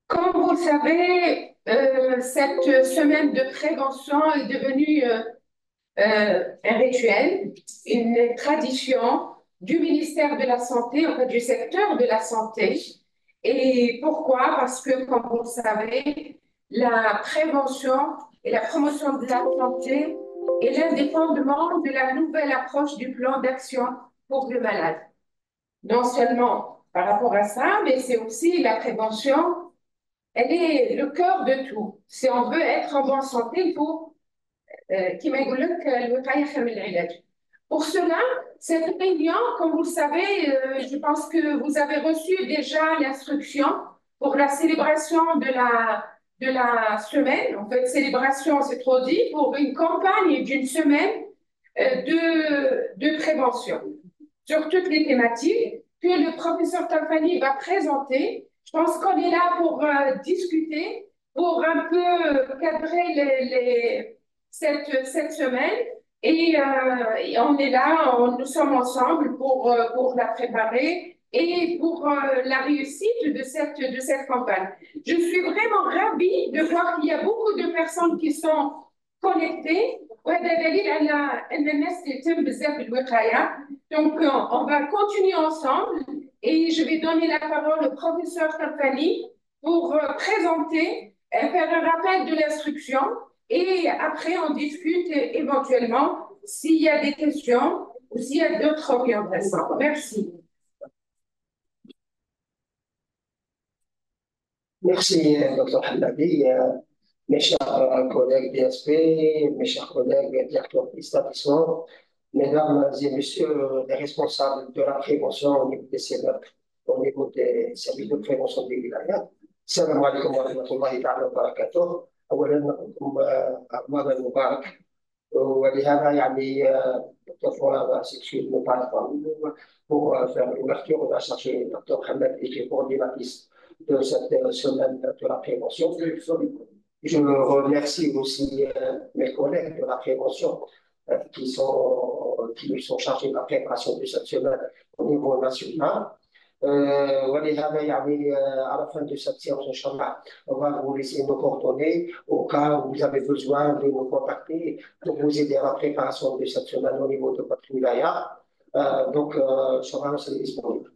Comme vous le savez, cette semaine de prévention est devenue un rituel, une tradition du ministère de la Santé, en fait du secteur de la santé. Et pourquoi? Parce que, comme vous le savez, la prévention et la promotion de la santé est l'un des fondements de la nouvelle approche du plan d'action pour le malade. Non seulement par rapport à ça, mais c'est aussi la prévention, elle est le cœur de tout. Si on veut être en bonne santé, il faut كما يقول لك الوقاية خير من العلاج. Pour cela, cette réunion, comme vous le savez, je pense que vous avez reçu déjà l'instruction pour la célébration de la semaine. En fait, célébration, c'est trop dit, pour une campagne d'une semaine de prévention sur toutes les thématiques que le professeur Talfani va présenter. Je pense qu'on est là pour discuter, pour un peu cadrer cette semaine. Et on est là, nous sommes ensemble pour la préparer et pour la réussite de cette campagne. Je suis vraiment ravie de voir qu'il y a beaucoup de personnes qui sont connectées. وهذا دليل على ان الناس تهتم بزاف بالوقايه. Donc, on va continuer ensemble et je vais donner la parole au professeur Talfani pour présenter, faire un rappel de l'instruction et après on discute éventuellement s'il y a des questions ou s'il y a d'autres orientations. Merci. Merci, Dr. Hamadi. Mes chers collègues DSP, mes chers collègues directeurs d'établissement, mesdames et messieurs les responsables de la prévention au niveau des CNF, au niveau des services de prévention des wilayas. Salam alaikum wa rahmatullahi ta'ala wa barakatuh. أولا رمضان مبارك ولهذا يعني toutefois s'excuse ne parle pas pour faire l'ouverture, on a cherché Dr. Hamad qui est coordinatrice de cette semaine de la prévention. Je remercie aussi mes collègues de la prévention qui sont chargés de la préparation de cette semaine au niveau national. ولهذا يعني à la fin de cette séance, Inch'Allah, on va vous laisser nos coordonnées au cas où vous avez besoin de nous contacter pour vous aider à la préparation de cette semaine au niveau de votre wilaya. Donc, Inch'Allah, c'est disponible.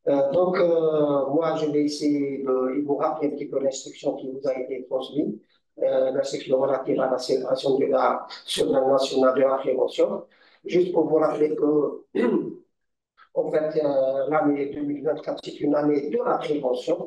Moi, je vais essayer de vous rappeler un petit peu l'instruction qui vous a été transmise, l'instruction relative à la célébration de la Semaine nationale de la prévention. Juste pour vous rappeler que, en fait, l'année 2024, c'est une année de la prévention.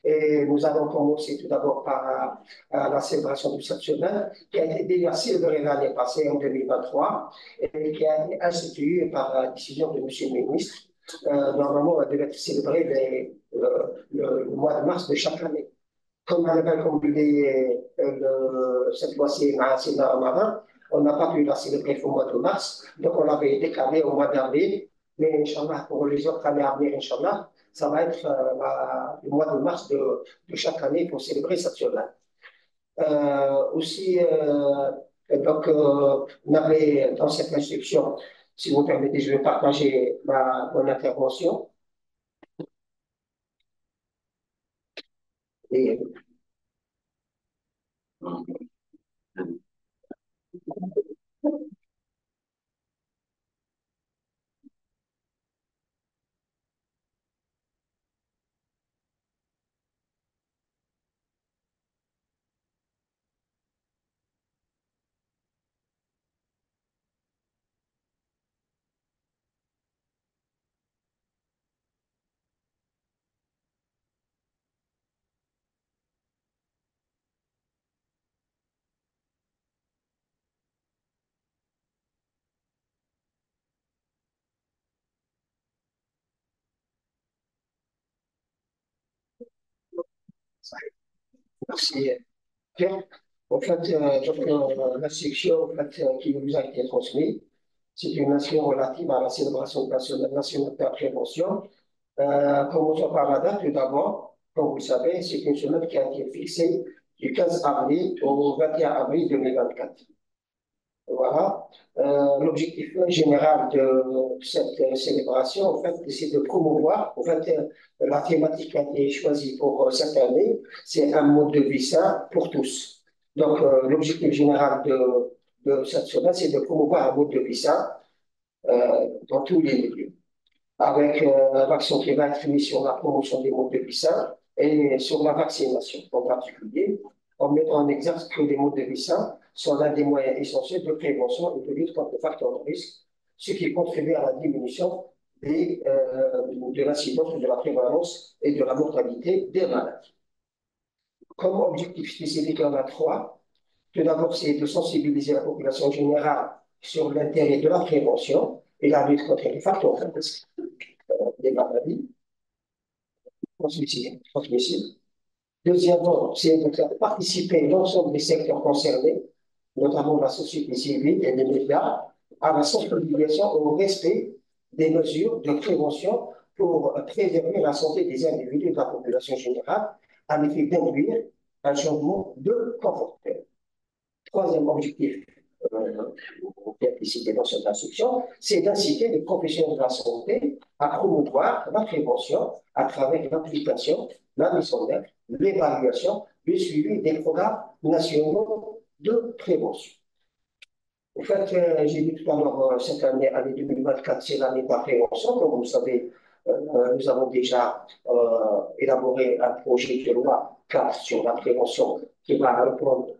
Et nous allons commencer tout d'abord par la célébration de cette semaine, qui a été déjà célébrée l'année passée, en 2023, et qui a été instituée par la décision de M. le ministre. Normalement, elle devait être célébrée le mois de mars de chaque année. Comme elle avait combiné cette fois-ci à Ramadan, on n'a pas pu la célébrer au mois de mars, donc on l'avait décalée au mois d'avril. Mais Inch'Allah, pour les autres années à venir, Inch'Allah, ça va être le mois de mars de chaque année pour célébrer cette semaine. Aussi, on avait dans cette instruction, si vous permettez, je vais partager mon intervention. Et, merci. Bien. En fait, l'instruction en fait, qui nous a été transmise, c'est une instruction relative à la célébration nationale de la prévention. Commençons par la date, tout d'abord. Comme vous le savez, c'est une semaine qui a été fixée du 15 avril au 21 avril 2024. Voilà. L'objectif général de cette célébration, en fait, c'est de promouvoir, en fait, la thématique qui a été choisie pour cette année, c'est un mode de vie sain pour tous. Donc, l'objectif général de cette semaine, c'est de promouvoir un mode de vie sain dans tous les milieux, avec l'action qui va être mise sur la promotion des modes de vie sains et sur la vaccination en particulier, en mettant en exergue que les modes de vie sains sont l'un des moyens essentiels de prévention et de lutte contre les facteurs de risque, ce qui contribue à la diminution de l'incidence, de la prévalence et de la mortalité des maladies. Comme objectif spécifique, on a trois. Tout d'abord, c'est de sensibiliser la population générale sur l'intérêt de la prévention et la lutte contre les facteurs de risque des maladies transmissibles. Deuxièmement, c'est de faire participer l'ensemble des secteurs concernés, notamment la société civile et les médias, à la sensibilisation au respect des mesures de prévention pour préserver la santé des individus et de la population générale, à l'effet d'induire un changement de comportement. Troisième objectif qui est décidé dans cette instruction, c'est d'inciter les professionnels de la santé à promouvoir la prévention à travers l'application, la mise en œuvre, l'évaluation, le suivi des programmes nationaux de prévention. En fait, j'ai dit tout à l'heure, cette année, année 2024, c'est l'année de la prévention. Comme vous savez, nous avons déjà élaboré un projet de loi cadre sur la prévention qui va répondre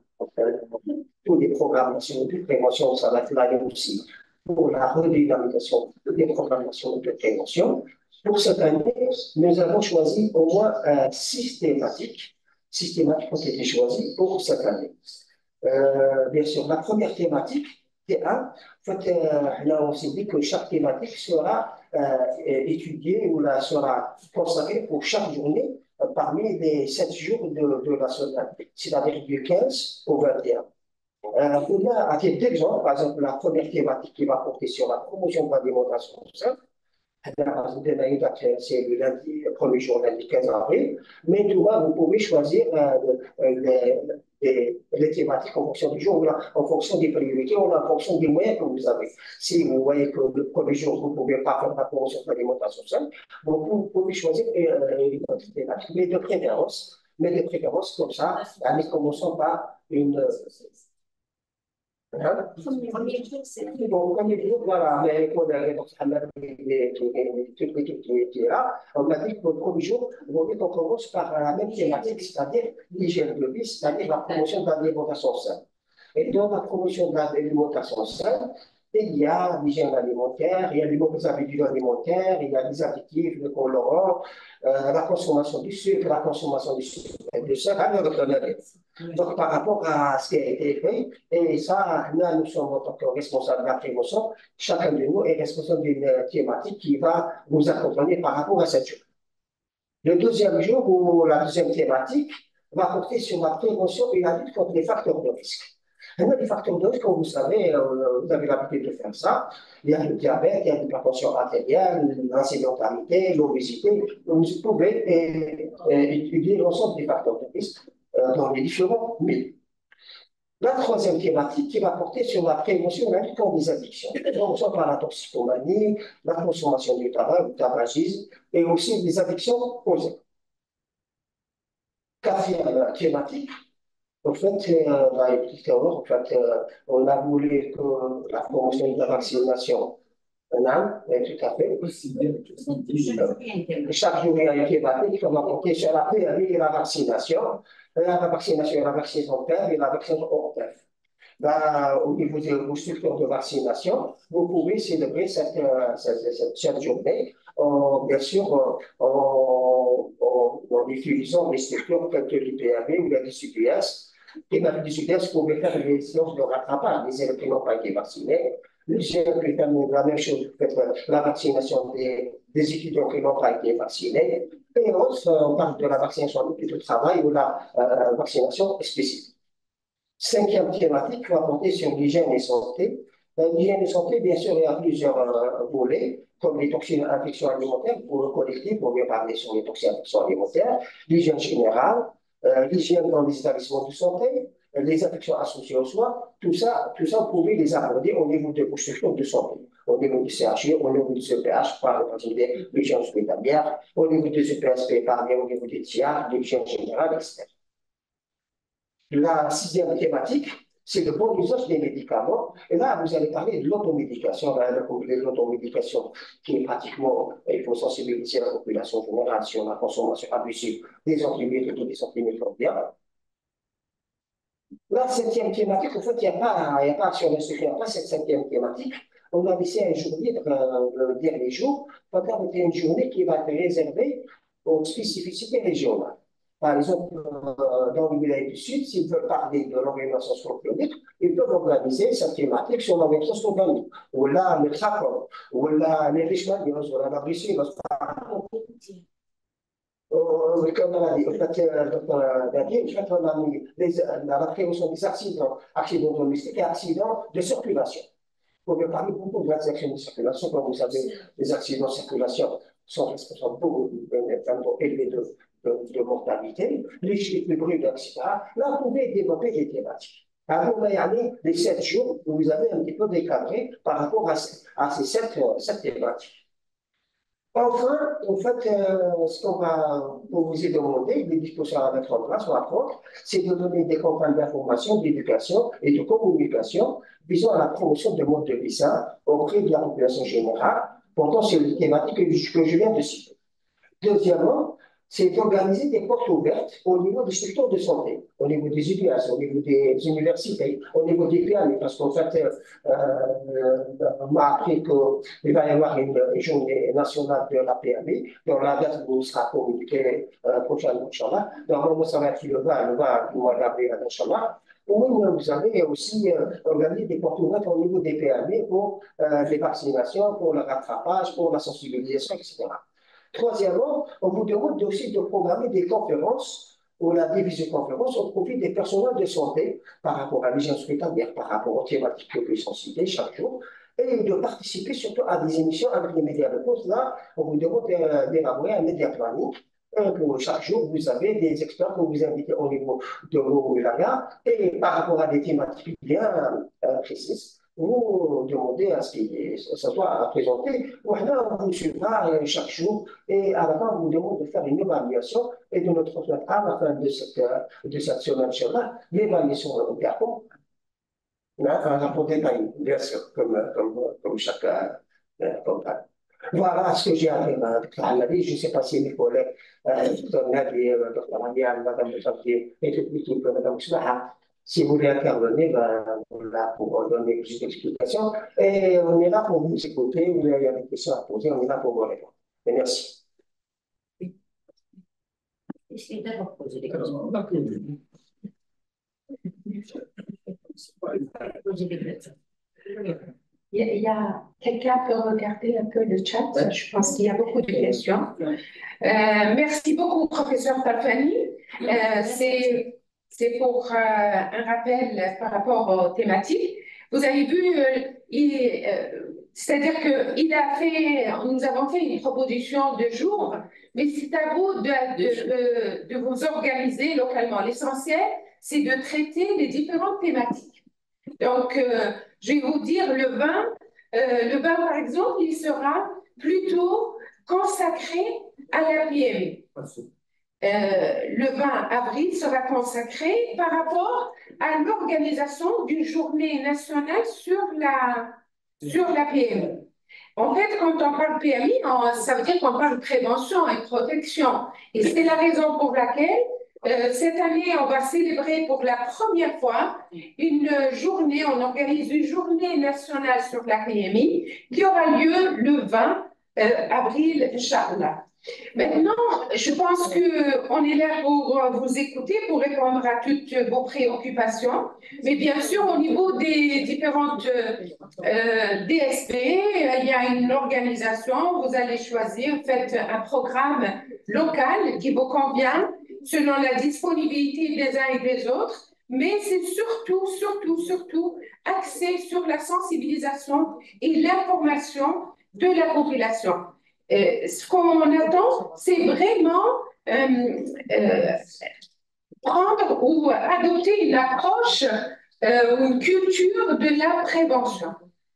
tous les programmes nationaux de prévention. Ça va être l'année aussi pour la redynamisation des programmes nationaux de prévention. Pour cette année, nous avons choisi au moins 6 thématiques. 6 thématiques ont été choisies pour cette année. Bien sûr, la première thématique, T1, en fait, là, on s'est dit que chaque thématique sera étudiée ou là, sera consacrée pour chaque journée parmi les 7 jours de la semaine, c'est-à-dire du 15 au 21. On a à titre d'exemple, par exemple, la première thématique qui va porter sur la promotion de l'alimentation saine. C'est le lundi, le premier jour, lundi 15 avril. Mais tout vous pouvez choisir les thématiques en fonction du jour, en fonction des priorités, en fonction des moyens que vous avez. Si vous voyez que le premier jour, vous ne pouvez pas faire la promotion de l'alimentation saine, vous pouvez choisir une autre thématique, mais de préférence comme ça, en commençant par une. Premier jour, c'est bon. Premier jour, voilà, mais quand toute l'équipe qui est là, on a dit que le premier jour, on commence par la même thématique, c'est-à-dire l'hygiène de vie, c'est-à-dire la promotion de l'alimentation saine. Et dans la promotion de l'alimentation saine, il y a l'hygiène alimentaire, il y a les mauvaises habitudes alimentaires, il y a les additifs, les colorants, la consommation du sucre, de sucre, donc, par rapport à ce qui a été fait, et ça, là, nous sommes en tant que responsables de la prévention, chacun de nous est responsable d'une thématique qui va vous accompagner par rapport à cette chose. Le deuxième jour, ou la deuxième thématique, va porter sur la prévention et la lutte contre les facteurs de risque. Les facteurs de risque, comme vous savez, vous avez l'habitude de faire ça. Il y a le diabète, il y a l'hypertension artérielle, la sédentarité, l'obésité. Vous pouvez étudier l'ensemble des facteurs de risque dans les différents milieux. La troisième thématique qui va porter sur la prévention et la lutte contre les addictions. Donc, on par la toxicomanie, la consommation du tabac, le tabagisme, et aussi les addictions posées. Quatrième thématique, en fait, on a voulu que la promotion de la vaccination, non, tout à fait. Chaque jour, il y a une thématique qui va porter sur la PMI et la vaccination. La vaccination PEV et la vaccination hors PEV. Là, au niveau des structures de vaccination, vous pouvez célébrer cette journée, bien sûr, en utilisant les structures telles que l'IPAV ou la DCPS. Et la DCPS pouvait faire des séances de rattrapage des élèves qui n'ont pas été vaccinés. Les jeunes peut faire la même chose, la vaccination des étudiants qui n'ont pas été vaccinés. Et autres, on parle de la vaccination de travail ou la vaccination spécifique. Cinquième thématique va porter sur l'hygiène et santé. L'hygiène et santé, bien sûr, il y a plusieurs volets, comme les toxines infections alimentaires pour le collectif, on vient parler sur les toxines infections alimentaires, l'hygiène générale, l'hygiène dans les établissements de santé, les infections associées aux soins, tout ça, vous pouvez les aborder au niveau de vos structures de santé, au niveau du CHU, au niveau du CPH, par exemple des l'hygiène hospitalière, au niveau des EPSP, par exemple au niveau des TIA, de l'hygiène générale, etc. La sixième thématique, c'est le bon usage des médicaments. Et là, vous allez parler de l'automédication, de l'automédication qui est pratiquement, il faut sensibiliser la population générale sur la consommation abusive des antibiotiques et des antimicrobiens. La septième thématique, en fait, il n'y a pas action d'instruction, il n'y a pas cette septième thématique. On a laissé un journée, le dernier jour, pendant une journée qui va être réservée aux spécificités régionales. Par exemple, dans le Wilaya du Sud, s'ils veulent parler de l'organisation scorpionique, ils peuvent organiser cette thématique sur l'organisation scorpionique, ou là, le tracom, ou là, les leishmanioses, ou là, la brucellose. Comme on a dit, on a mis la prévention des accidents domestiques et accidents de circulation. On peut parler beaucoup de accidents de circulation. Comme vous savez, les accidents de circulation sont responsables d'un taux élevé de mortalité. Les chiffres de bruit, etc. Là, vous pouvez développer des thématiques. Alors, il y a les 7 jours où vous avez un petit peu décadré par rapport à ces 7 thématiques. Enfin, en fait, ce qu'on va vous demander, les dispositions à mettre en place ou à prendre, c'est de donner des campagnes d'information, d'éducation et de communication visant à la promotion de modes de vie sains auprès de la population générale, portant sur les thématiques que je viens de citer. Deuxièmement, c'est d'organiser des portes ouvertes au niveau des structures de santé, au niveau des UDS, au niveau des universités, au niveau des PME, parce qu'en fait, on m'a appris qu'il va y avoir une journée nationale de la PME, dont la date vous sera communiquée prochainement, Inch'Allah. Normalement, ça va être le 20 du mois d'avril, Inch'Allah. Vous avez aussi organisé des portes ouvertes au niveau des PME pour les vaccinations, pour le rattrapage, pour la sensibilisation, etc. Troisièmement, on vous demande aussi de programmer des conférences ou des visioconférences au profit des personnels de santé par rapport à l'hygiène hospitalière, par rapport aux thématiques que vous citées chaque jour, et de participer surtout à des émissions avec les médias de poste. Là, on vous demande d'élaborer un média planning. Pour chaque jour, vous avez des experts que vous invitez au niveau de vos wilayas et par rapport à des thématiques bien précises. Vous demandez à ce que ça soit présenté. Voilà, on vous suivra chaque jour et à la fin, on vous demande de faire une évaluation et de nous transmettre à la fin de cette semaine-là l'évaluation de Gabon. Un rapport détaillé, bien sûr, comme chaque campagne. Voilà ce que j'ai à dire, je ne sais pas si mes collègues, Dr Nadia, Dr Radial, Mme Moussafi et toute l'équipe, Mme Soubaha, si vous voulez intervenir, on est là pour donner plus d'explications et on est là pour vous écouter. Vous avez des questions à poser, on est là pour vous répondre. Et merci. Essayez d'abord poser des questions. Il y a quelqu'un peut regarder un peu le chat. Je pense qu'il y a beaucoup de questions. Merci beaucoup, professeur Talfani. C'est pour un rappel par rapport aux thématiques. Vous avez vu, c'est-à-dire que nous avons fait une proposition de jour, mais c'est à vous de vous organiser localement. L'essentiel, c'est de traiter les différentes thématiques. Donc, je vais vous dire, le vin, par exemple, il sera plutôt consacré à la PME. Le 20 avril sera consacré par rapport à l'organisation d'une journée nationale sur la PME. En fait, quand on parle PMI, ça veut dire qu'on parle prévention et protection. Et c'est la raison pour laquelle cette année, on va célébrer pour la première fois on organise une journée nationale sur la PMI qui aura lieu le 20 avril, Inch'Allah. Maintenant, je pense qu'on est là pour vous écouter, pour répondre à toutes vos préoccupations. Mais bien sûr, au niveau des différentes DSP, il y a une organisation, vous allez choisir, faites un programme local qui vous convient selon la disponibilité des uns et des autres. Mais c'est surtout axé sur la sensibilisation et l'information de la population. Ce qu'on attend, c'est vraiment prendre ou adopter une approche ou une culture de la prévention.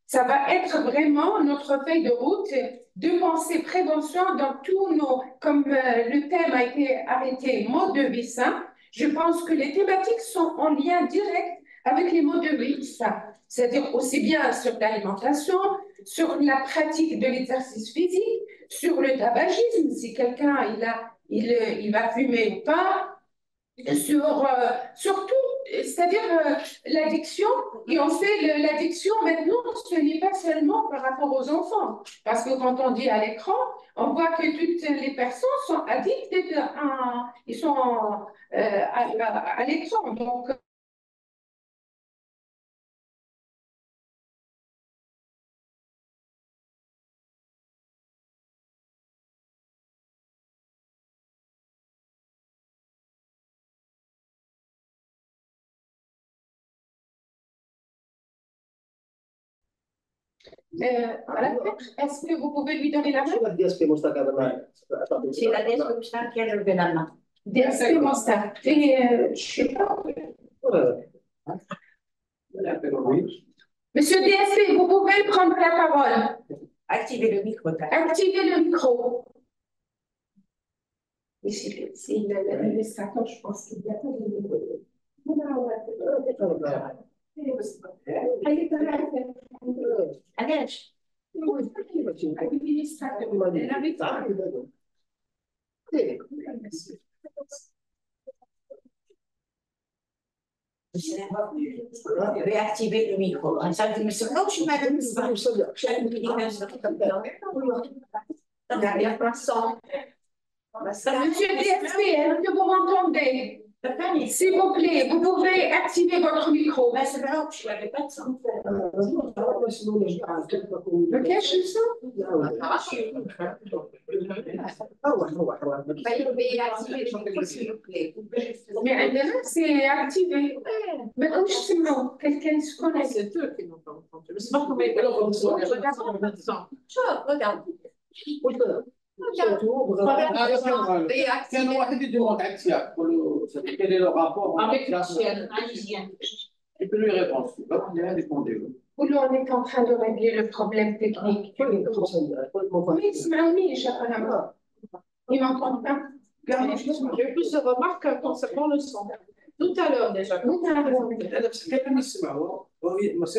Ça va être vraiment notre feuille de route de penser prévention dans tous nos, comme le thème a été arrêté, mode de vie sain, je pense que les thématiques sont en lien direct avec les modes de vie sains, c'est-à-dire aussi bien sur l'alimentation, sur la pratique de l'exercice physique, sur le tabagisme, si quelqu'un il va fumer ou pas, sur tout, c'est-à-dire l'addiction, et on fait l'addiction maintenant, ce n'est pas seulement par rapport aux enfants, parce que quand on dit à l'écran, on voit que toutes les personnes sont addictes, ils sont à l'écran. Donc, voilà. Est-ce que vous pouvez lui donner la main? C'est la DSP qui a levé la main. DSP Mostar. Et je sais pas. Monsieur DSP, vous pouvez prendre la parole. Activez le micro. Activez le micro. C'est l'administrateur, je pense qu'il y a pas de... Allez. Réactiver le micro. Monsieur DSP, est-ce que vous m'entendez? S'il vous plaît, vous pouvez activer votre micro. Ok, je sens. Mais عندنا c'est activé. Mais comme je sais pas, quelqu'un se connaît. C'est eux qui n'ont pas entendu. Mais c'est pas comme regarde. كان واحد يدير وقع اكتئاب يقول له quel est le rapport avec la et puis lui répond donc il a répondu Où on est en train de régler le problème technique. Mais اسمعونيش أنا ils m'entendent pas. J'ai eu plus de remarques concernant le son. Tout à l'heure déjà.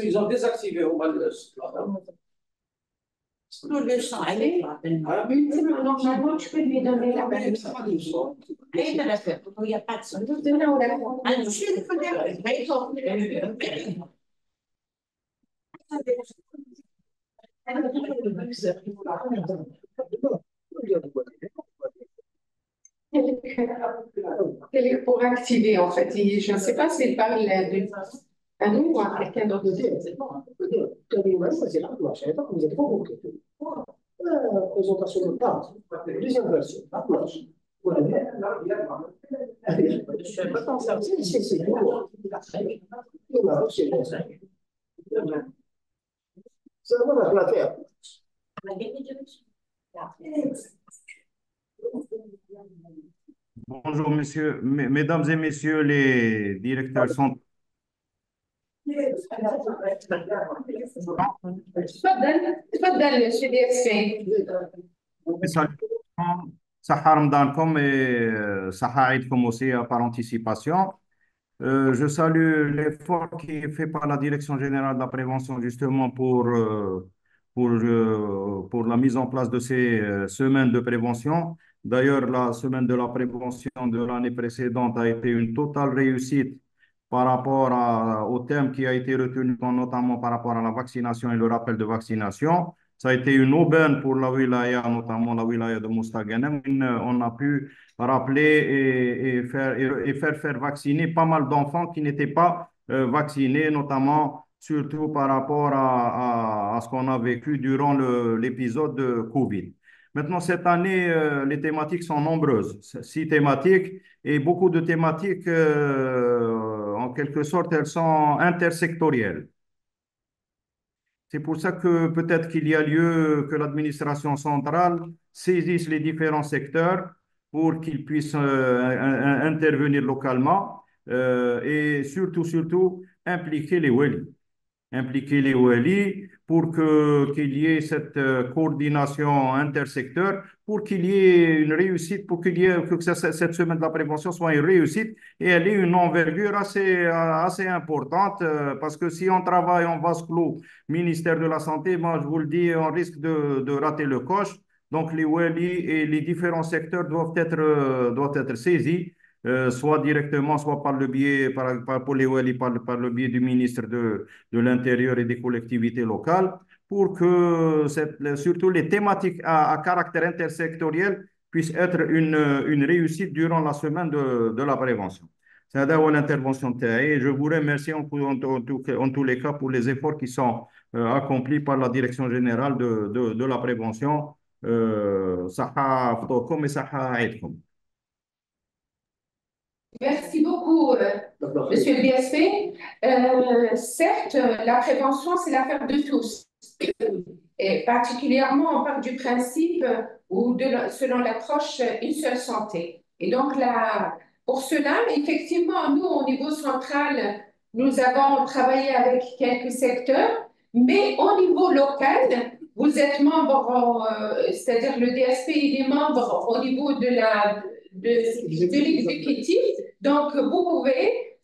Ils ont désactivé au mal Tout le son, allez. Normalement, tu peux lui donner la main. Il n'y a pas de son. Pour activer, en fait. Je ne sais pas s'il parle à nous ou à quelqu'un d'autre. Présentation de part. Deuxième version. Ça va la faire. Bonjour, monsieur, mesdames et messieurs les directeurs sont. تفضل monsieur DSP. صحة رمضانكم صحة عيدكم aussi par anticipation. Je salue l'effort qui est fait par la Direction générale de la prévention justement pour la mise en place de ces semaines de prévention. D'ailleurs, la semaine de la prévention de l'année précédente a été une totale réussite par rapport au thème qui a été retenu, notamment par rapport à la vaccination et le rappel de vaccination. Ça a été une aubaine pour la wilaya, notamment la wilaya de Mostaganem. On a pu rappeler et faire vacciner pas mal d'enfants qui n'étaient pas vaccinés, notamment surtout par rapport à ce qu'on a vécu durant l'épisode de Covid. Maintenant, cette année, les thématiques sont nombreuses, 6 thématiques, et beaucoup de thématiques, en quelque sorte, elles sont intersectorielles. C'est pour ça que peut-être qu'il y a lieu que l'administration centrale saisisse les différents secteurs pour qu'ils puissent intervenir localement et surtout, impliquer les OLI pour qu'il y ait cette coordination intersecteur, pour qu'il y ait une réussite, pour qu'il y ait que cette semaine de la prévention soit une réussite et elle ait une envergure assez importante parce que si on travaille en vase clos, ministère de la Santé, moi je vous le dis, on risque de rater le coche. Donc les OLI et les différents secteurs doivent être saisis soit directement, soit par le biais, pour les OLI, par le biais du ministre de l'Intérieur et des collectivités locales, pour que surtout les thématiques à caractère intersectoriel puissent être une réussite durant la semaine de la prévention. C'est l'intervention et je vous remercie en tous les cas pour les efforts qui sont accomplis par la Direction générale de la prévention. صحة فطوركم وصحة عيدكم. Merci beaucoup, Monsieur le DSP. Certes, la prévention, c'est l'affaire de tous. Et particulièrement, on part du principe où, selon l'approche, une seule santé. Et donc, pour cela, effectivement, nous, au niveau central, nous avons travaillé avec quelques secteurs, mais au niveau local, vous êtes membre, c'est-à-dire le DSP, il est membre au niveau de l'exécutif. Donc, vous pouvez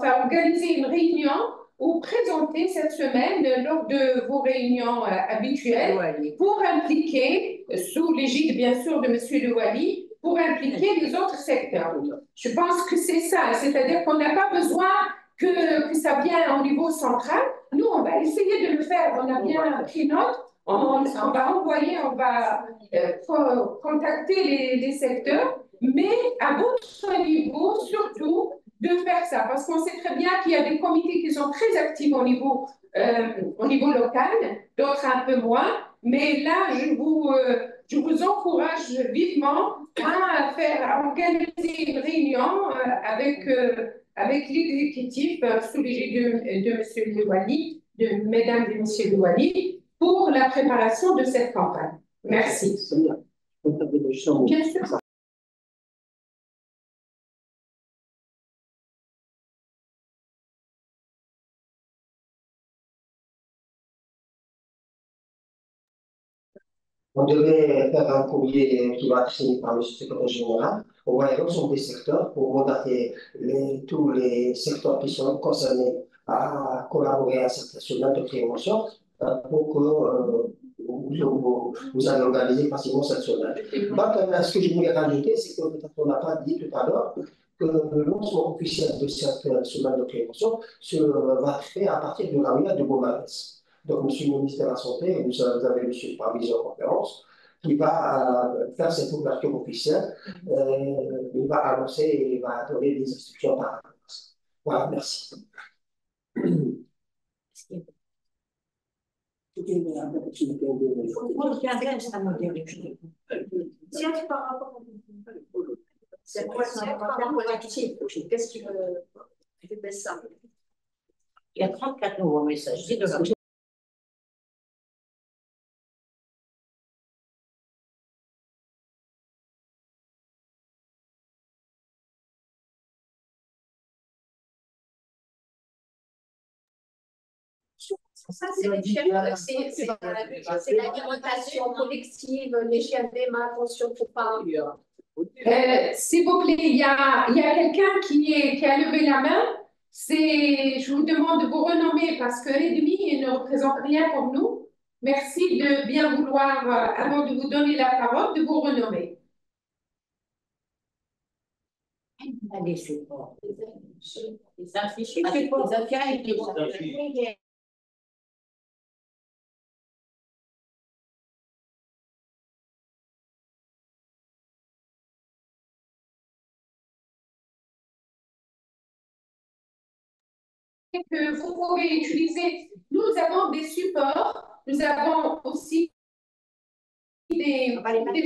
organiser une réunion ou présenter cette semaine lors de vos réunions habituelles pour impliquer, sous l'égide bien sûr de M. Le Wali, pour impliquer les autres secteurs. Je pense que c'est ça, c'est-à-dire qu'on n'a pas besoin que ça vienne au niveau central. Nous, on va essayer de le faire, on a bien pris note. On va contacter les secteurs, mais à votre niveau, surtout, de faire ça. Parce qu'on sait très bien qu'il y a des comités qui sont très actifs au niveau local, d'autres un peu moins. Mais là, je vous encourage vivement à organiser une réunion avec l'exécutif sous l'égide de M. Louali, de Mesdames et Messieurs Louali, pour la préparation de cette campagne. Merci. Bien sûr. On devait faire un courrier qui va être signé par le secrétaire général au l'ensemble des secteurs pour mandater tous les secteurs qui sont concernés à collaborer à cette semaine de prévention pour que vous allez organiser facilement cette semaine. Donc, ce que je voulais rajouter, c'est que peut-être on n'a pas dit tout à l'heure que le lancement officiel de cette semaine de prévention va être fait à partir de la ville de Beaumarès. Donc, Monsieur le ministre de la Santé, vous avez M. Superviseur en conférence, qui va faire cette ouverture officielle. Il va annoncer et il va donner des instructions par rapport à ça. Voilà, merci. C'est quoi un collectif? Qu'est-ce que tu fais ça? Il y a 34 nouveaux messages. Ça, c'est l'alimentation collective, les chiens des mains, attention, faut pas. S'il vous plaît, il y a quelqu'un qui a levé la main. Je vous demande de vous renommer parce que Edmi ne représente rien pour nous. Merci de bien vouloir, avant de vous donner la parole, de vous renommer. Allez, c'est bon. Les affiches, que vous pouvez utiliser. Nous avons des supports, nous avons aussi des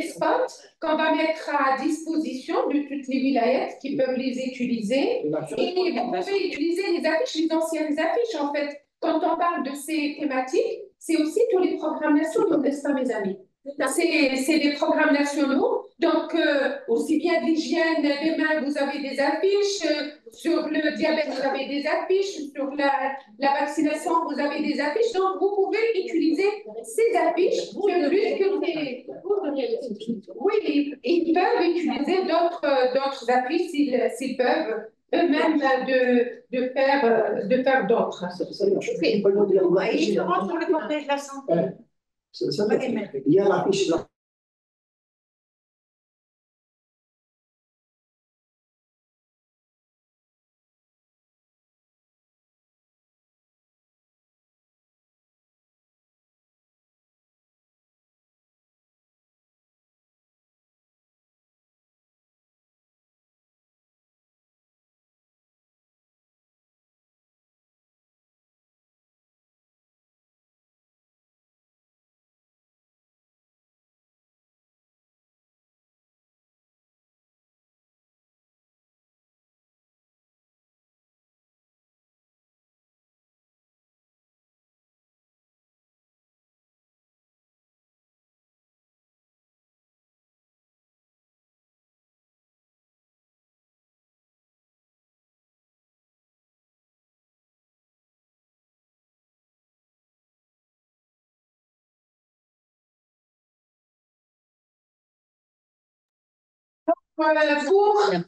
spots qu'on va mettre à disposition de toutes les wilayas qui peuvent les utiliser. Et vous pouvez utiliser les affiches, les anciennes affiches, en fait. Quand on parle de ces thématiques, c'est aussi tous les programmes nationaux, n'est-ce pas, mes amis? C'est des programmes nationaux Donc, aussi bien de l'hygiène des mains, vous avez des affiches. Sur le diabète, vous avez des affiches. Sur la vaccination, vous avez des affiches. Donc, vous pouvez utiliser ces affiches. Plus que oui, ils peuvent utiliser d'autres affiches s'ils peuvent eux-mêmes de faire d'autres. Et justement, sur le cortège de la santé. Il y a l'affiche là.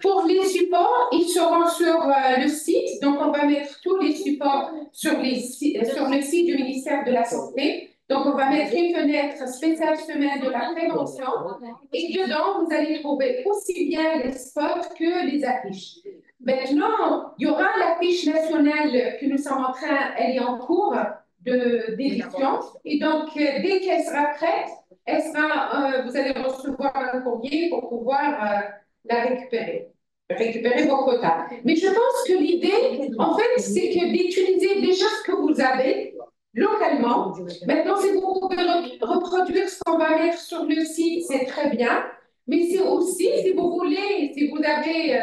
Pour les supports, ils seront sur le site. Donc, on va mettre tous les supports sur le site du ministère de la Santé. Donc, on va mettre une fenêtre spéciale semaine de la prévention. Et dedans, vous allez trouver aussi bien les spots que les affiches. Maintenant, il y aura l'affiche nationale que nous sommes en train, elle est en cours d'édition. Et donc, dès qu'elle sera prête, vous allez recevoir un courrier pour pouvoir la récupérer vos quotas. Mais je pense que l'idée, en fait, c'est que d'utiliser déjà ce que vous avez localement. Maintenant, si vous pouvez reproduire ce qu'on va mettre sur le site, c'est très bien. Mais c'est aussi, si vous voulez, si vous avez,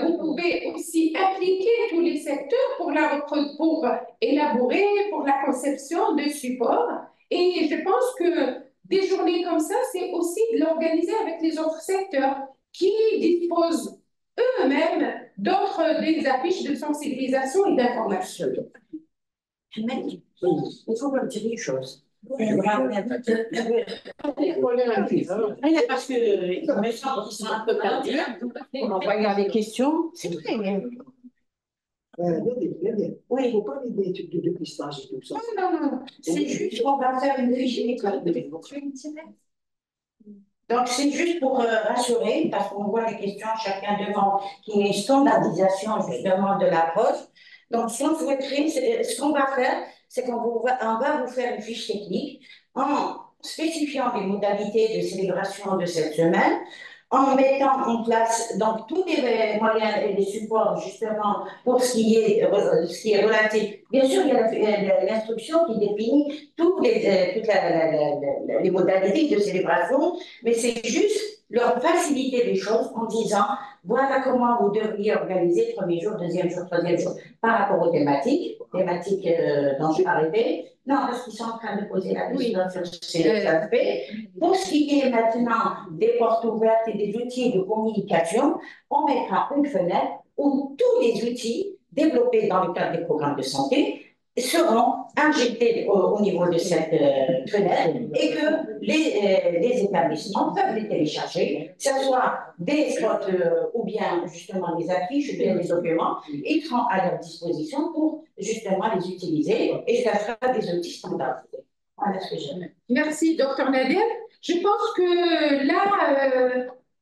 vous pouvez aussi impliquer tous les secteurs pour élaborer, pour la conception de supports. Et je pense que des journées comme ça, c'est aussi de l'organiser avec les autres secteurs qui disposent eux-mêmes des affiches de sensibilisation et d'information. Il faut leur dire une chose. Parce que me semble qu'ils sont un peu perdus. En voyant les questions, c'est très bien. Oui, il ne faut pas des études de dépistage et tout ça. Non. C'est juste qu'on va faire une fiche école. Donc, c'est juste pour rassurer, parce qu'on voit les questions, chacun demande qu'il y ait une standardisation justement de l'approche. Donc, ce qu'on va faire, c'est qu'on va vous faire une fiche technique en spécifiant les modalités de célébration de cette semaine, en mettant en place donc tous les moyens et les supports justement pour ce qui est relatif. Bien sûr, il y a l'instruction qui définit toutes les modalités de célébration, mais c'est juste leur faciliter les choses en disant voilà comment vous devriez organiser premier jour, deuxième jour, troisième jour par rapport aux thématiques dont je parlais. Non, parce qu'ils sont en train de poser la question sur ces aspects. Pour ce qui est maintenant des portes ouvertes et des outils de communication, on mettra une fenêtre où tous les outils développés dans le cadre des programmes de santé seront injectés au niveau de cette fenêtre et que les établissements peuvent les télécharger, que ce soit des spots ou bien justement des affiches ou bien des documents, ils seront à leur disposition pour justement les utiliser et ça sera des outils standardisés. Voilà ce que j'aime. Merci, Dr Nader. Je pense que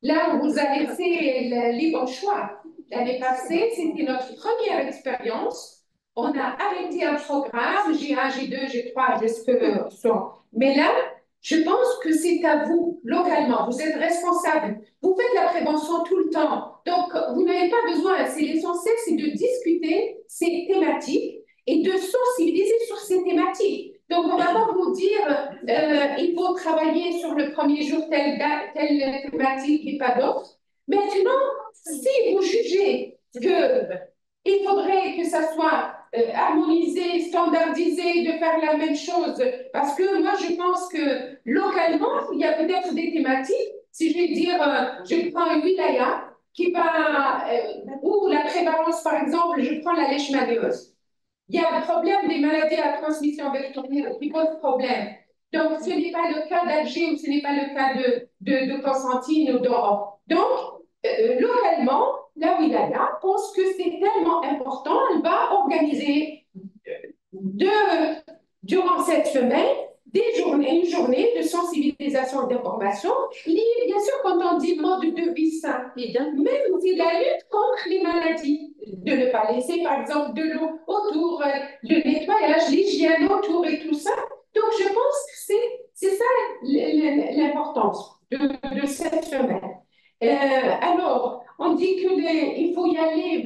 là où vous avez fait le libre choix, l'année passée, c'était notre première expérience. On a arrêté un programme, J1, J2, J3, jusque. Mais là, je pense que c'est à vous, localement. Vous êtes responsable. Vous faites la prévention tout le temps. Donc, vous n'avez pas besoin. C'est l'essentiel, c'est de discuter ces thématiques et de sensibiliser sur ces thématiques. Donc, on va pas vous dire il faut travailler sur le premier jour telle thématique et pas d'autre. Maintenant, si vous jugez qu'il faudrait que ça soit harmonisé, standardisé, de faire la même chose, parce que moi, je pense que localement, il y a peut-être des thématiques si je vais dire, je prends une wilaya qui va, où la prévalence, par exemple, je prends la leishmaniose. Il y a le problème des maladies à transmission vectorielle qui pose problème. Donc, ce n'est pas le cas d'Alger ou ce n'est pas le cas de Constantine ou d'Europe. Donc, localement, la wilaya pense que c'est tellement important, elle va organiser durant cette semaine une journée de sensibilisation et d'information liée, bien sûr, quand on dit mode de vie sain, même aussi la lutte contre les maladies, de ne pas laisser, par exemple, de l'eau autour, le nettoyage, l'hygiène autour et tout ça. Donc, je pense que c'est ça l'importance de cette semaine. Alors, on dit qu'il faut y aller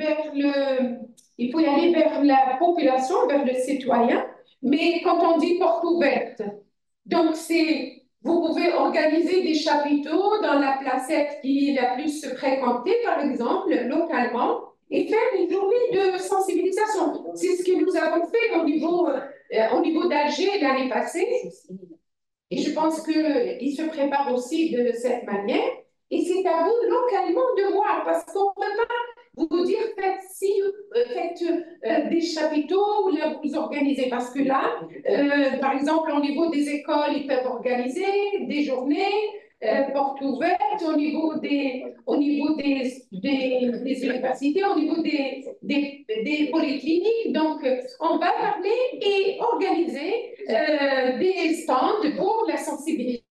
il faut y aller vers la population, vers le citoyen, mais quand on dit porte ouverte, donc vous pouvez organiser des chapiteaux dans la placette qui est la plus fréquentée, par exemple, localement, et faire une journée de sensibilisation. C'est ce que nous avons fait au niveau d'Alger l'année passée. Et je pense qu'il se prépare aussi de cette manière. Et c'est à vous localement de voir, parce qu'on ne peut pas vous dire faites des chapiteaux, là, vous organisez. Parce que là, par exemple, au niveau des écoles, ils peuvent organiser des journées portes ouvertes, des universités, au niveau des polycliniques. Donc, on va parler et organiser des stands pour la sensibilisation.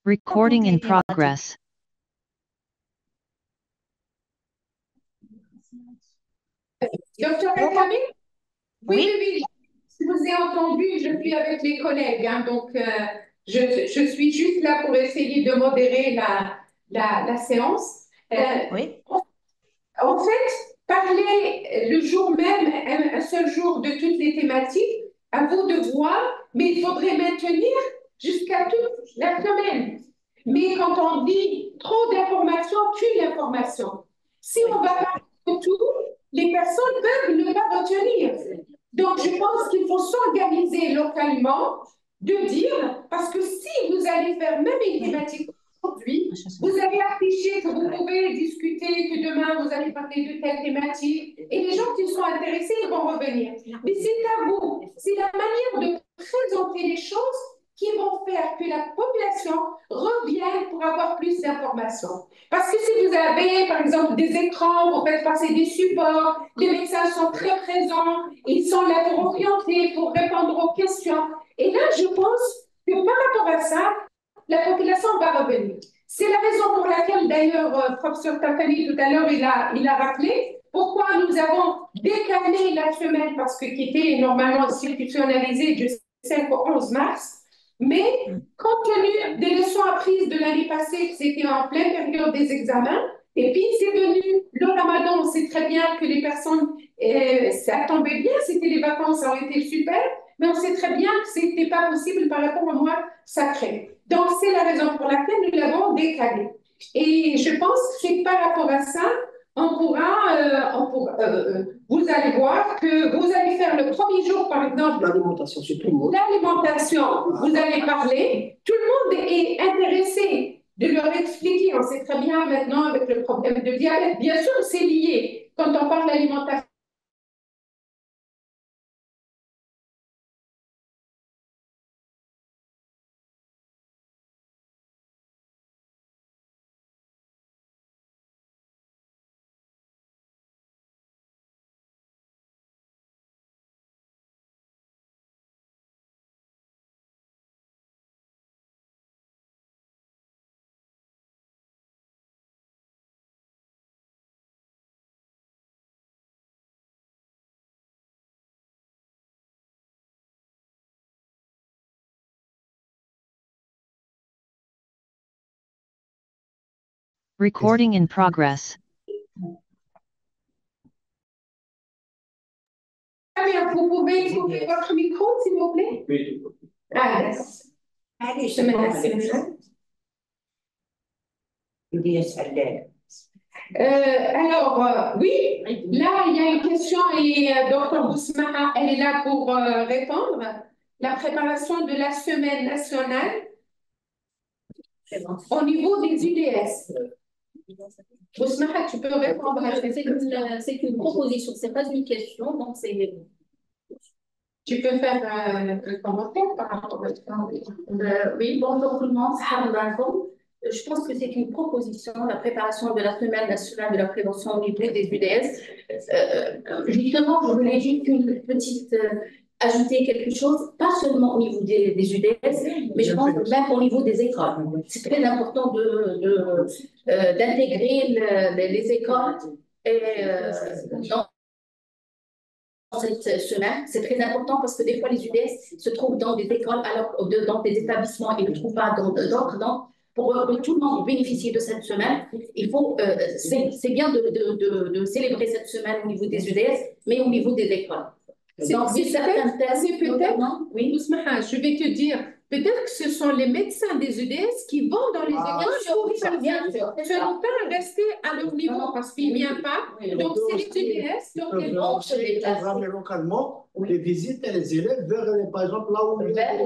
Recording in progress. Docteur Kamil? Oui. Je vous ai entendu, je suis avec les collègues, hein, donc je suis juste là pour essayer de modérer la séance. Oui. En fait, parler le jour même, un seul jour de toutes les thématiques, à vous de voir, mais il faudrait maintenir jusqu'à toute la semaine. Mais quand on dit trop d'informations, tue l'information. Si on va parler de tout, les personnes peuvent ne pas retenir. Donc, je pense qu'il faut s'organiser localement, de dire, parce que si vous allez faire même une thématique aujourd'hui, vous avez affiché que vous pouvez discuter, que demain vous allez parler de telle thématique, et les gens qui sont intéressés ils vont revenir. Mais c'est à vous, c'est la manière de présenter les choses qui vont faire que la population revienne pour avoir plus d'informations. Parce que si vous avez, par exemple, des écrans, vous faites passer des supports, les médecins sont très présents, ils sont là pour orienter, pour répondre aux questions. Et là, je pense que par rapport à ça, la population va revenir. C'est la raison pour laquelle, d'ailleurs, professeur Tafani, tout à l'heure, il a rappelé pourquoi nous avons décalé la semaine, parce que qui était normalement institutionnalisée du 5 au 11 mars. Mais compte tenu des leçons apprises de l'année passée, c'était en pleine période des examens, et puis c'est venu le ramadan, on sait très bien que les personnes, ça tombait bien, c'était les vacances, ça aurait été super, mais on sait très bien que ce n'était pas possible par rapport au mois sacré. Donc, c'est la raison pour laquelle nous l'avons décalé. Et je pense que c'est par rapport à ça, vous allez voir que vous allez faire le premier jour, par exemple, L'alimentation, c'est tout le monde. l'alimentation, vous allez parler, tout le monde est intéressé de leur expliquer, on sait très bien maintenant avec le problème de diabète, bien sûr c'est lié, quand on parle d'alimentation, Recording in progress. Vous pouvez couper votre micro, s'il vous plaît? Oui. Ah, d'accord. Allez, Je me laisse. Oui, là, il y a une question et Dr. Bousmaha, elle est là pour répondre. La préparation de la semaine nationale au niveau des UDS. Bousmaha, tu peux répondre à C'est une proposition, c'est pas une question, donc c'est. Tu peux faire un commentaire par rapport à ça. Oui, bonjour tout le monde, salam alaikum. Je pense que c'est une proposition, la préparation de la semaine nationale de la prévention au niveau des UDS. Justement, je voulais juste une petite ajouter quelque chose, pas seulement au niveau des UDS, mais je pense même au niveau des écoles. C'est très important d'intégrer les écoles dans cette semaine. C'est très important parce que des fois, les UDS se trouvent dans des écoles, alors dans des établissements, ils ne trouvent pas dans d'autres. Donc, pour que tout le monde bénéficie de cette semaine, il faut, c'est bien de célébrer cette semaine au niveau des UDS, mais au niveau des écoles. Donc, c'est peut-être, oui, Ousmaha, je vais te dire, peut-être que ce sont les médecins des UDS qui vont dans les écoles pour faire bien. Ils ne vont pas rester à leur niveau parce qu'ils ne viennent pas. Donc, c'est les UDS. Donc, ils vont se déplacer. Programmer localement les visites et les élèves vers, par exemple, là où les UDS.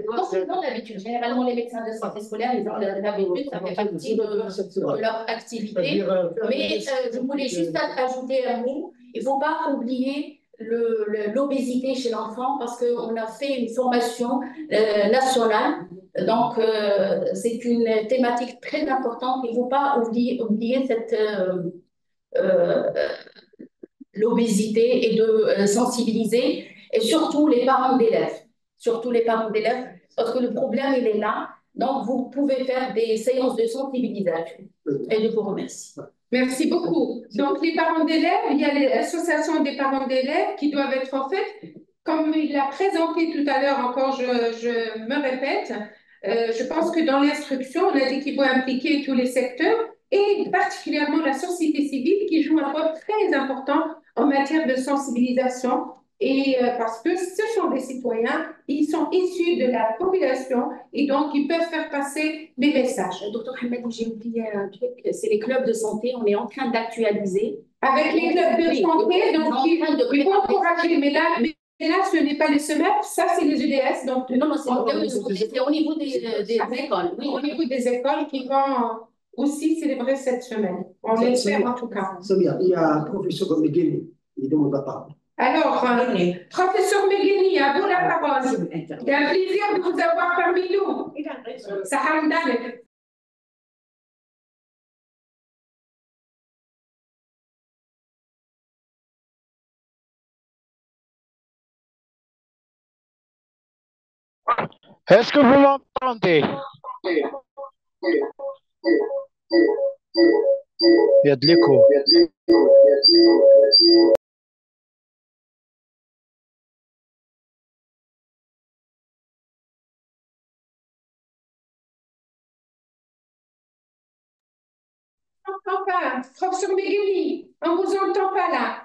Donc, ils ont l'habitude. Généralement, les médecins de santé scolaire, ils ont l'habitude, ça fait partie de leur activité. Mais je voulais juste ajouter un mot. Il ne faut pas oublier l'obésité chez l'enfant parce qu'on a fait une formation nationale. Donc, c'est une thématique très importante. Il ne faut pas oublier l'obésité et de sensibiliser, et surtout les parents d'élèves. Surtout les parents d'élèves, parce que le problème, il est là. Donc, vous pouvez faire des séances de sensibilisation. Et je vous remercie. Merci beaucoup. Donc, les parents d'élèves, il y a l'association des parents d'élèves qui doivent être en fait, comme il l'a présenté tout à l'heure, encore je me répète, je pense que dans l'instruction, on a dit qu'il faut impliquer tous les secteurs et particulièrement la société civile qui joue un rôle très important en matière de sensibilisation. Et parce que ce sont des citoyens, ils sont issus de la population et donc ils peuvent faire passer des messages. Docteur Ahmed, j'ai oublié un truc, c'est les clubs de santé, on est en train d'actualiser. Avec les clubs de santé, donc ils vont encourager, mais là, ce n'est pas les SEMEP, ça c'est les UDS. Donc, non, c'est au niveau des écoles. Oui, au niveau des écoles qui vont aussi célébrer cette semaine. On l'espère en tout cas. Samia, il y a un professeur Miguel, il demande la parole. Alors, professeur Megheni, à vous la parole. C'est un plaisir de vous avoir parmi nous. Sahar Mdalek. Est-ce que vous m'entendez? Il y a de l'écho. Professeur Megheni, on ne vous entend pas là.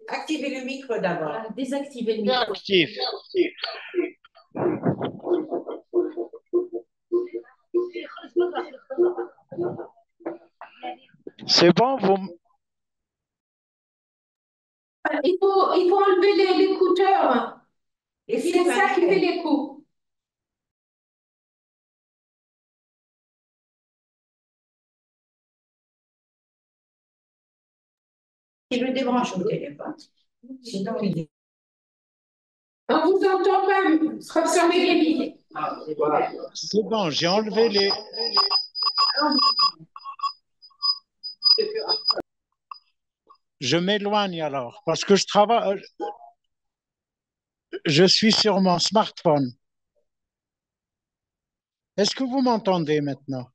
Activez le micro d'abord. Désactivez le micro. Actif. C'est bon, vous... Il faut enlever l'écouteur. Et c'est ça qui fait l'écho. Il le débranche au téléphone. Sinon, il... On ne vous entend pas, professeur Megheni. C'est bon, j'ai enlevé les... Je m'éloigne alors, parce que je travaille... Je suis sur mon smartphone. Est-ce que vous m'entendez maintenant?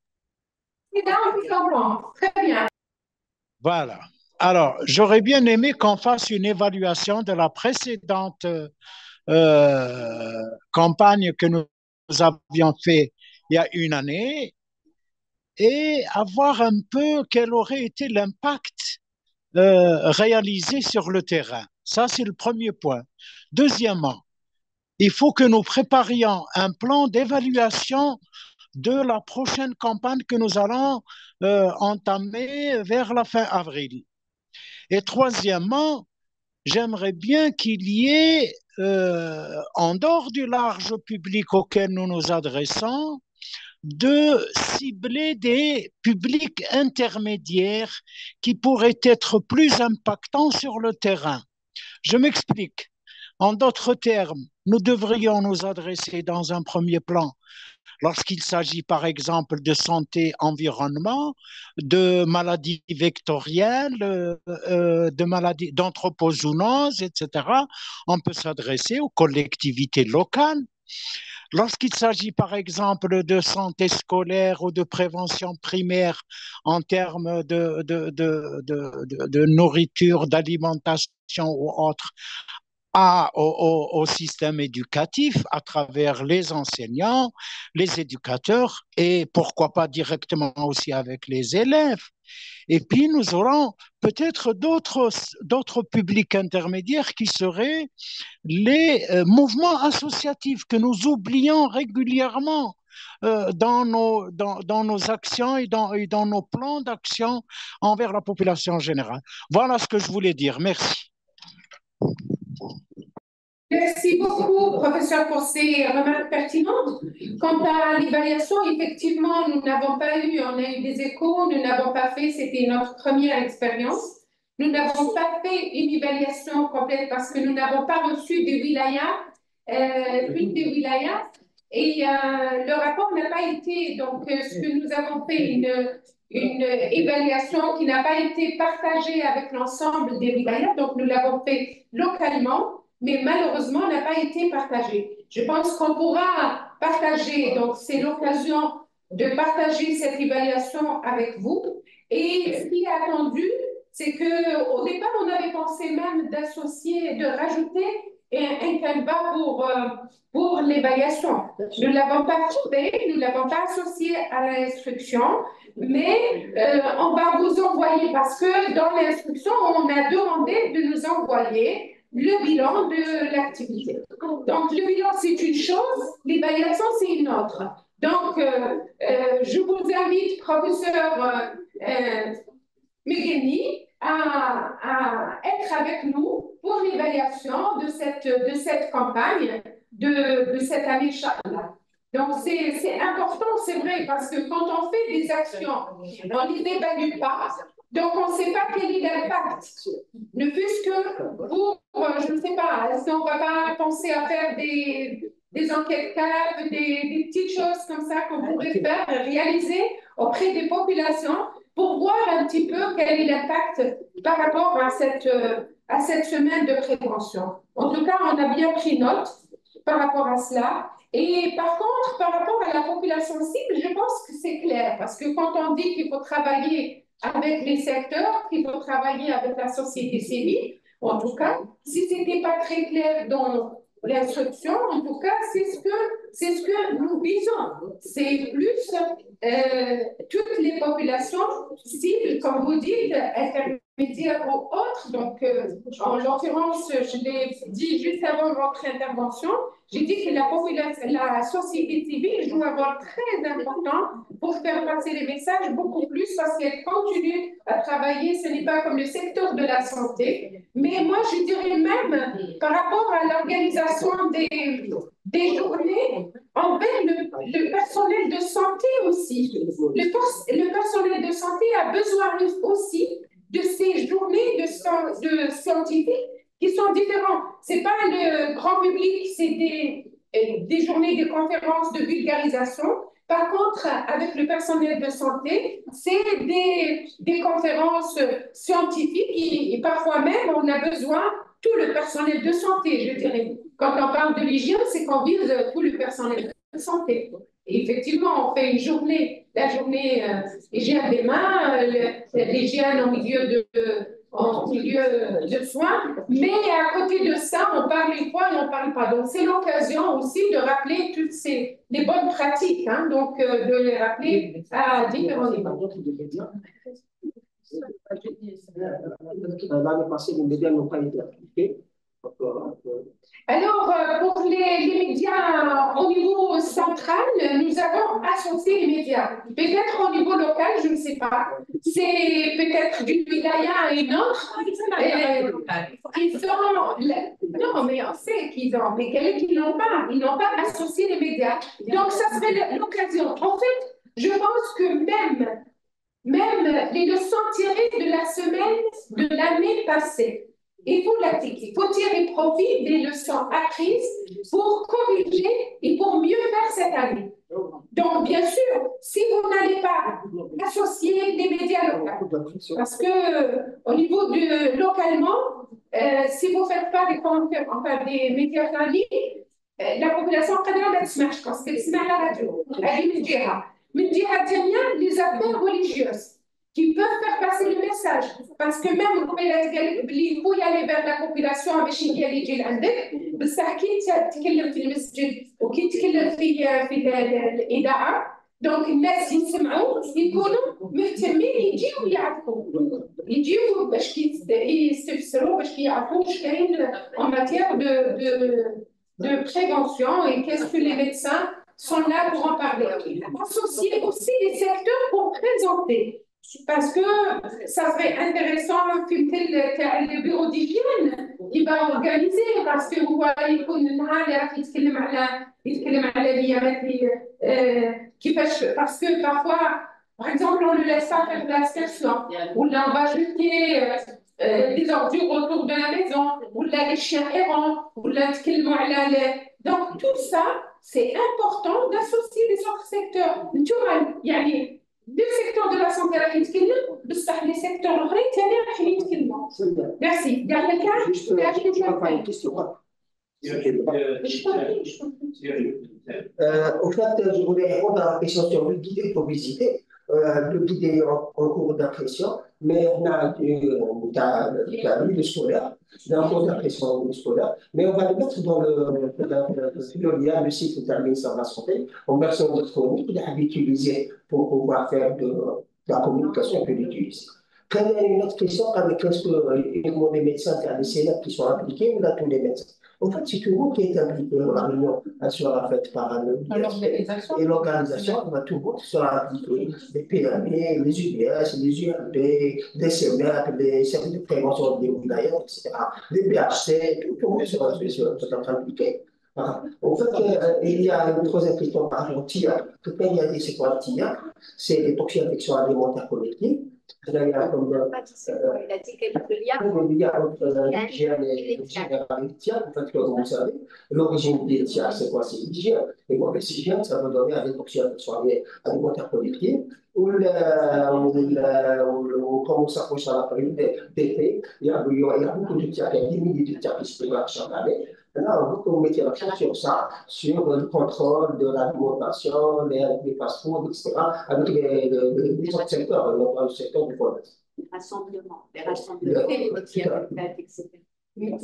C'est là, on vous entend. Très bien. Voilà. Alors, j'aurais bien aimé qu'on fasse une évaluation de la précédente campagne que nous avions fait il y a une année et à voir un peu quel aurait été l'impact réalisé sur le terrain. Ça, c'est le premier point. Deuxièmement, il faut que nous préparions un plan d'évaluation de la prochaine campagne que nous allons entamer vers la fin avril. Et troisièmement, j'aimerais bien qu'il y ait, en dehors du large public auquel nous nous adressons, de cibler des publics intermédiaires qui pourraient être plus impactants sur le terrain. Je m'explique. En d'autres termes, nous devrions nous adresser dans un premier plan lorsqu'il s'agit par exemple de santé environnement, de maladies vectorielles, de maladies d'anthropozoonose, etc. On peut s'adresser aux collectivités locales. Lorsqu'il s'agit par exemple de santé scolaire ou de prévention primaire en termes de nourriture, d'alimentation ou autre, au système éducatif à travers les enseignants, les éducateurs et pourquoi pas directement aussi avec les élèves. Et puis nous aurons peut-être d'autres publics intermédiaires qui seraient les mouvements associatifs que nous oublions régulièrement dans nos actions et dans nos plans d'action envers la population générale. Voilà ce que je voulais dire. Merci. Merci beaucoup, professeur, pour ces remarques pertinentes. Quant à l'évaluation, effectivement, nous n'avons pas eu, on a eu des échos, nous n'avons pas fait, c'était notre première expérience. Nous n'avons pas fait une évaluation complète parce que nous n'avons pas reçu des wilayas, une des wilayas, et le rapport n'a pas été, donc ce que nous avons fait, une évaluation qui n'a pas été partagée avec l'ensemble des wilayas, donc nous l'avons fait localement, mais malheureusement n'a pas été partagé. Je pense qu'on pourra partager, donc c'est l'occasion de partager cette évaluation avec vous. Et ce qui est attendu, c'est qu'au départ, on avait pensé même d'associer, de rajouter un Canva pour l'évaluation. Nous ne l'avons pas trouvé, nous ne l'avons pas associé à l'instruction, mais on va vous envoyer, parce que dans l'instruction, on a demandé de nous envoyer le bilan de l'activité. Donc, le bilan, c'est une chose, l'évaluation, c'est une autre. Donc, je vous invite, professeur Megheni, à être avec nous pour l'évaluation de cette campagne de cette année Inch'Allah. Donc, c'est important, c'est vrai, parce que quand on fait des actions, on ne les évalue pas. Donc, on ne sait pas quel est l'impact. Ne fût-ce que pour, je ne sais pas, est-ce qu'on ne va pas penser à faire des enquêtes CAP, des petites choses comme ça qu'on pourrait faire, réaliser auprès des populations pour voir un petit peu quel est l'impact par rapport à cette semaine de prévention. En tout cas, on a bien pris note par rapport à cela. Et par contre, par rapport à la population cible, je pense que c'est clair, parce que quand on dit qu'il faut travailler avec les secteurs, qu'il faut travailler avec la société civile, en tout cas, si ce n'était pas très clair dans l'instruction, en tout cas, c'est ce que nous visons. C'est plus toutes les populations cibles, comme vous dites, intermédiaires ou autres. Donc, en l'occurrence, je l'ai dit juste avant votre intervention, j'ai dit que la société civile joue un rôle très important pour faire passer les messages beaucoup plus parce qu'elle continue à travailler. Ce n'est pas comme le secteur de la santé, mais moi, je dirais même par rapport à l'organisation des journées envers le personnel de santé aussi. Le personnel de santé a besoin aussi de ces journées de scientifiques qui sont différents. Ce n'est pas le grand public, c'est des journées de conférences de vulgarisation. Par contre, avec le personnel de santé, c'est des conférences scientifiques et parfois même, on a besoin tout le personnel de santé, je dirais. Quand on parle de l'hygiène, c'est qu'on vise tout le personnel de santé. Et effectivement, on fait une journée, la journée hygiène des mains, l'hygiène au milieu en milieu de soins, mais à côté de ça, on parle une fois et on ne parle pas. Donc, c'est l'occasion aussi de rappeler toutes les bonnes pratiques, hein, donc de les rappeler à différents niveaux. L'année passée, les médias n'ont pas été appliqués. Alors, pour les médias au niveau central, nous avons associé les médias. Peut-être au niveau local, je ne sais pas. C'est peut-être d'une wilaya à une autre. Ils ont... Non, mais on sait qu'ils ont. Mais quel est qu'ils n'ont pas? Ils n'ont pas associé les médias. Donc, ça serait l'occasion. En fait, je pense que même les leçons tirées de la semaine de l'année passée, il faut l'appliquer. Il faut tirer profit des leçons apprises pour corriger et pour mieux faire cette année. Donc, bien sûr, si vous n'allez pas associer les médias locaux, parce que au niveau de localement, si vous ne faites pas des médias en ligne, la population قادرة ما تسمعش parce qu'elle تسمع la radio. هذه من جهة. من جهة ثانية, les affaires religieuses qui peuvent faire passer le message. Parce que même il faut y aller vers la population باش يجي لعندك بصح كي تتكلم في المسجد وكي تتكلم في الإذاعة دونك الناس يسمعوا يكونوا مهتمين يجيو يعرفوا يجيو باش يستفسروا باش يعرفوا واش كاين en matière de prévention et qu'est-ce que les médecins sont là pour en parler. Associer aussi les secteurs pour présenter. Parce que ça serait intéressant le bureau d'hygiène il va organiser parce que vous voyez parce que parfois par exemple on ne laisse pas faire de l'aspersion ou là on va jeter des ordures autour de la maison ou là les chiens errants ou là donc tout ça c'est important d'associer les autres secteurs يعني deux secteurs de la santé راح يتكلم بصح les secteurs الاخرين ثاني راح يتكلموا. Merci. Dernier cas. Au fait, je voulais répondre à la question sur le guide et publicité. Le guide est en cours d'impression, mais on a eu le scolaire, en cours d'impression scolaire, mais on va le mettre dans le lien, le site de la ministère de la Santé, en version électronique, il a utilisé pour pouvoir faire de la communication, on peut l'utiliser. Quand il y a une autre question, qu'est-ce que les médecins qui sont impliqués ou là tous les médecins? En fait, c'est tout le monde qui est impliqué dans la réunion. Elle sera faite par et l'organisation, tout le monde sera impliqué. Les PME, les UBS, les URP, les CMR, les services de prévention des wilayas, etc. Les BHC, tout le monde sera impliqué. Voilà. En fait, il y a une troisième question par rapport au TIA. Quelqu'un y a dit c'est quoi le TIA? C'est les toxi-infections alimentaires collectives. Il a dit qu'il y a entre l'hygiène et le TIA, en fait, comme vous savez. L'origine des TIA, c'est quoi? C'est l'hygiène. Et mauvaise hygiène, ça veut donner à des toxi-infections alimentaires collectives. Ou quand on s'approche à la période d'été, il y a beaucoup de TIA, il y a 10 milliers de TIA qui se préparent chaque année. Maintenant, vous mettez l'accent sur ça, sur le contrôle de l'alimentation, les fast-foods, etc., avec les autres secteurs, notamment le secteur du commerce. Les rassemblements, etc.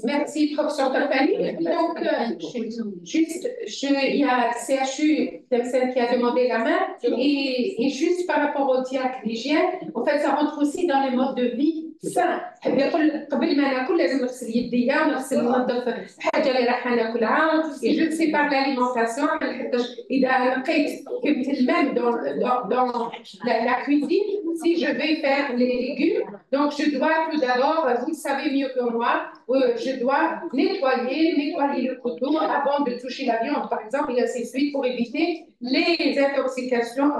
Merci, professeur Tafani. Donc, juste, il y a CHU qui a demandé la main, et juste par rapport au diacre d'hygiène, en fait, ça rentre aussi dans les modes de vie sains. قبل ما ناكل لازم نغسل يديا ونغسل ننظف الحاجه اللي راح ناكلها et je sépare l'alimentation إذا لقيت même dans la cuisine si je vais faire les légumes donc je dois tout d'abord vous le savez mieux que moi je dois nettoyer le couteau avant de toucher la viande par exemple et ainsi de suite pour éviter les intoxications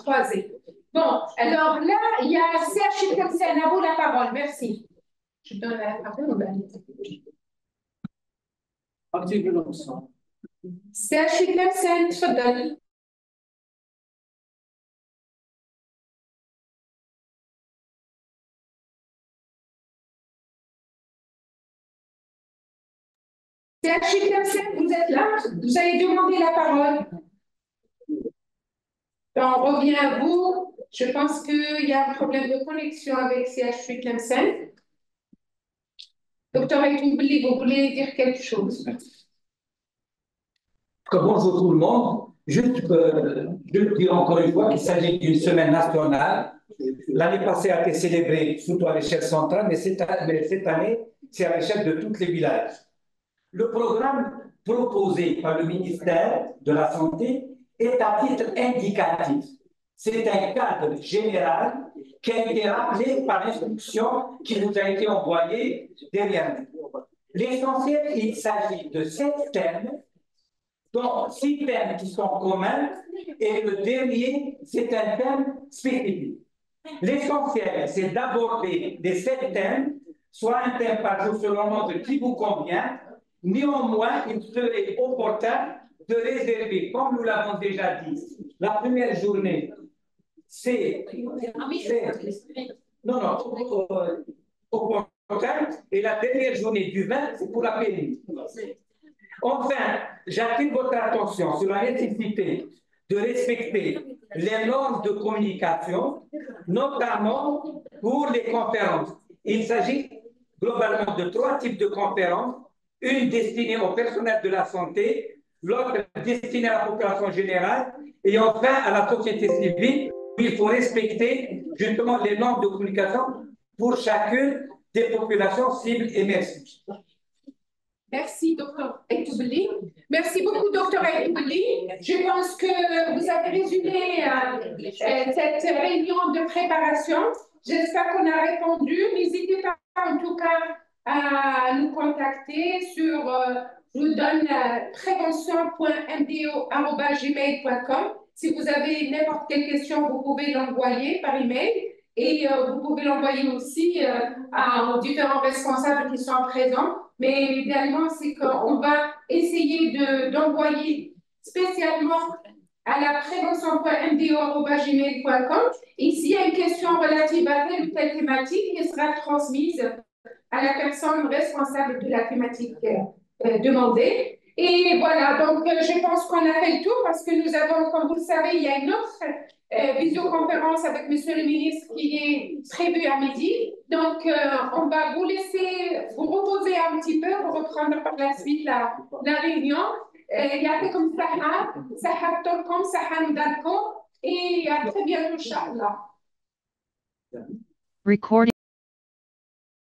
croisées. Bon, alors là, il y a Serge Kamsen, à vous la parole, merci. Je donne la parole au Banit. Serge Kamsen, تفضل. Serge Kamsen, vous êtes là? Vous avez demandé la parole. On revient à vous. Je pense qu'il y a un problème de connexion avec CHU Tlemcen. Docteur Aitoubli, vous voulez dire quelque chose? Bonjour tout le monde. Juste dire encore une fois qu'il s'agit d'une semaine nationale. L'année passée a été célébrée surtout à l'échelle centrale, mais cette année, c'est à l'échelle de tous les villages. Le programme proposé par le ministère de la Santé est à titre indicatif. C'est un cadre général qui a été rappelé par l'instruction qui vous a été envoyée derrière nous. L'essentiel, il s'agit de 7 thèmes, dont 6 thèmes qui sont communs, et le dernier, c'est un thème spécifique. L'essentiel, c'est d'aborder les 7 thèmes, soit un thème par jour selon le nombre qui vous convient. Néanmoins, il serait opportun de réserver, comme nous l'avons déjà dit, la première journée, c'est opportun, et la dernière journée du 20, c'est pour la pénible. Enfin, j'attire votre attention sur la nécessité de respecter les normes de communication, notamment pour les conférences. Il s'agit globalement de 3 types de conférences, une destinée au personnel de la santé, l'autre destinée à la population générale, et enfin à la société civile, où il faut respecter justement les normes de communication pour chacune des populations cibles et merci. Merci, docteur Aitoubli. Merci beaucoup, docteur Aitoubli. Je pense que vous avez résumé cette réunion de préparation. J'espère qu'on a répondu. N'hésitez pas, en tout cas, à nous contacter sur, je vous donne prévention.mdo@gmail.com. Si vous avez n'importe quelle question, vous pouvez l'envoyer par email. Et vous pouvez l'envoyer aussi aux différents responsables qui sont présents. Mais idéalement, c'est qu'on va essayer d'envoyer spécialement à la prévention.mdo@gmail.com. Et s'il y a une question relative à telle ou telle thématique, elle sera transmise à la personne responsable de la thématique demandée. Et voilà, donc je pense qu'on a fait le tour parce que nous avons, comme vous le savez, il y a une autre visioconférence avec Monsieur le ministre qui est prévue à midi. Donc, on va vous laisser vous reposer un petit peu pour reprendre par la suite la réunion. يعطيكم الصحة صحة طولكم صحة نضالكم et à très bientôt, Inch'Allah.